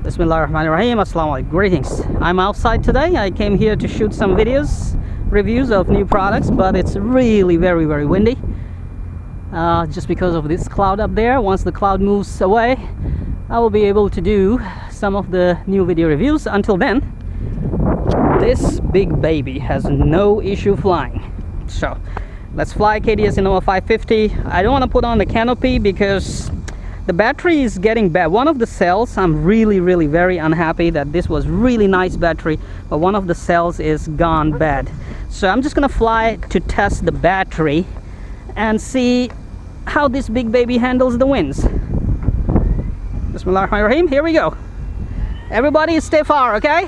Bismillahirrahmanirrahim. Assalamu alaikum. Greetings. I'm outside today. I came here to shoot some videos, reviews of new products, but it's really very windy. Just because of this cloud up there. Once the cloud moves away, I will be able to do some of the new video reviews. Until then, this big baby has no issue flying. So let's fly KDS Innova 550. I don't want to put on the canopy because the battery is getting bad. One of the cells, I'm really very unhappy that this was really nice battery, but one of the cells is gone bad. So I'm just gonna fly to test the battery and see how this big baby handles the winds. Bismillahirrahmanirrahim. Here we go. Everybody stay far, okay?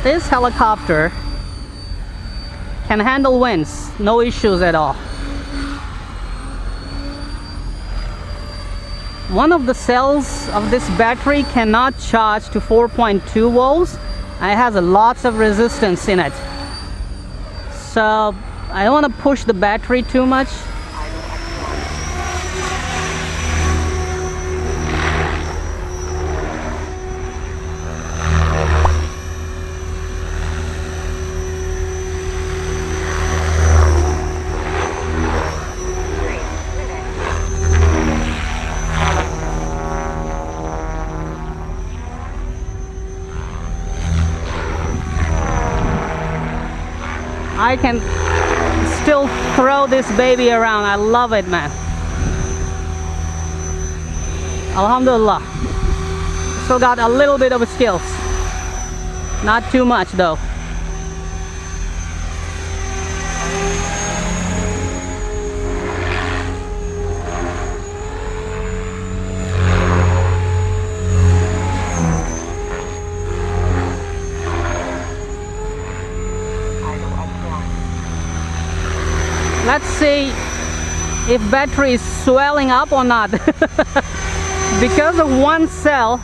This helicopter can handle winds, no issues at all. One of the cells of this battery cannot charge to 4.2 volts. It has lots of resistance in it. So I don't want to push the battery too much. I can still throw this baby around. I love it, man. Alhamdulillah. Still got a little bit of skills. Not too much though. Let's see if battery is swelling up or not. Because of one cell,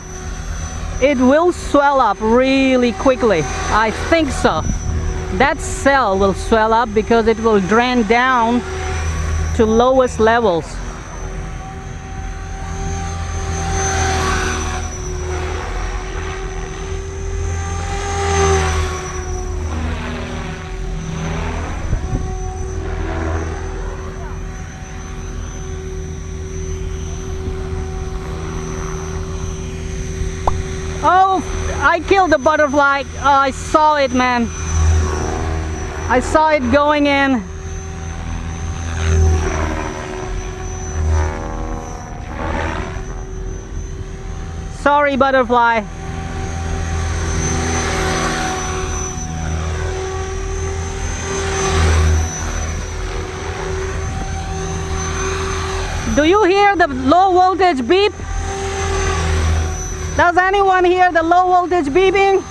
it will swell up really quickly. I think so. That cell will swell up because it will drain down to lowest levels. Oh, I killed the butterfly. Oh, I saw it, man. I saw it going in. Sorry, butterfly. Do you hear the low voltage beep? Does anyone hear the low voltage beeping?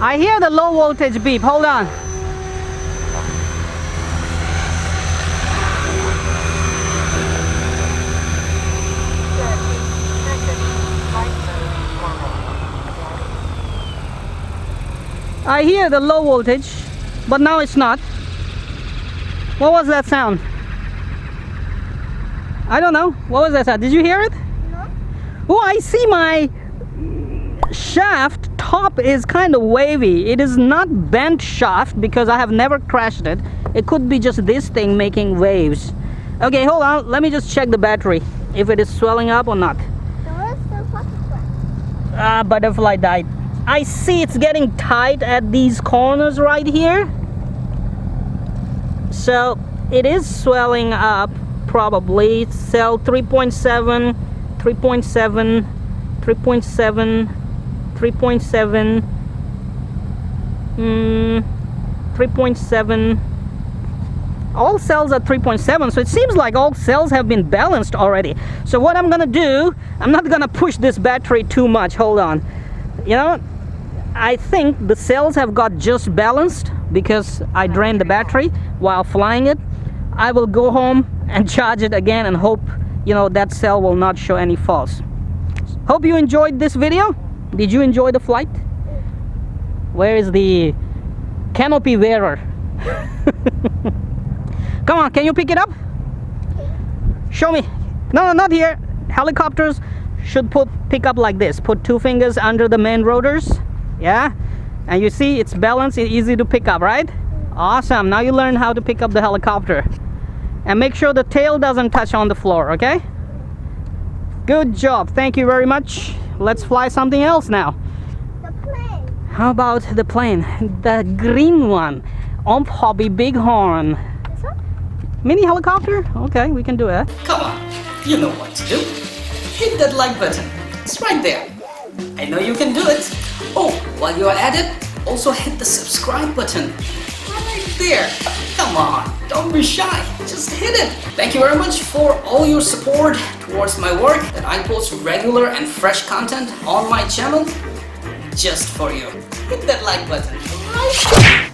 I hear the low voltage beep. Hold on. I hear the low voltage, but now it's not. What was that sound? I don't know. What was that sound? Did you hear it? No. Oh, I see my shaft top is kind of wavy. It is not bent shaft because I have never crashed it. It could be just this thing making waves. Okay, hold on. Let me just check the battery if it is swelling up or not. Butterfly died. I see it's getting tight at these corners right here. So it is swelling up probably. Cell 3.7, 3.7, 3.7, 3.7, 3.7, all cells are 3.7, so it seems like all cells have been balanced already. So what I'm gonna do, I'm not gonna push this battery too much. Hold on. You know, I think the cells have got just balanced because I drained the battery while flying it. I will go home and charge it again and hope, you know, that cell will not show any faults. Hope you enjoyed this video. Did you enjoy the flight? Where is the canopy wearer? Come on, can you pick it up? Show me. No, not here. Helicopters should pick up like this. Put 2 fingers under the main rotors. Yeah, and you see it's balanced, it's easy to pick up, right? Awesome. Now you learn how to pick up the helicopter, and make sure the tail doesn't touch on the floor. Okay, good job. Thank you very much. Let's fly something else now. The plane. How about the plane, the green one? Omp Hobby Bighorn. This one? Mini helicopter. Okay, we can do it. Come on, you know what to do. Hit that like button. It's right there. I know you can do it. Oh, while you're at it, also hit the subscribe button. Right there. Come on, don't be shy. Just hit it. Thank you very much for all your support towards my work, that I post regular and fresh content on my channel just for you. Hit that like button. Right.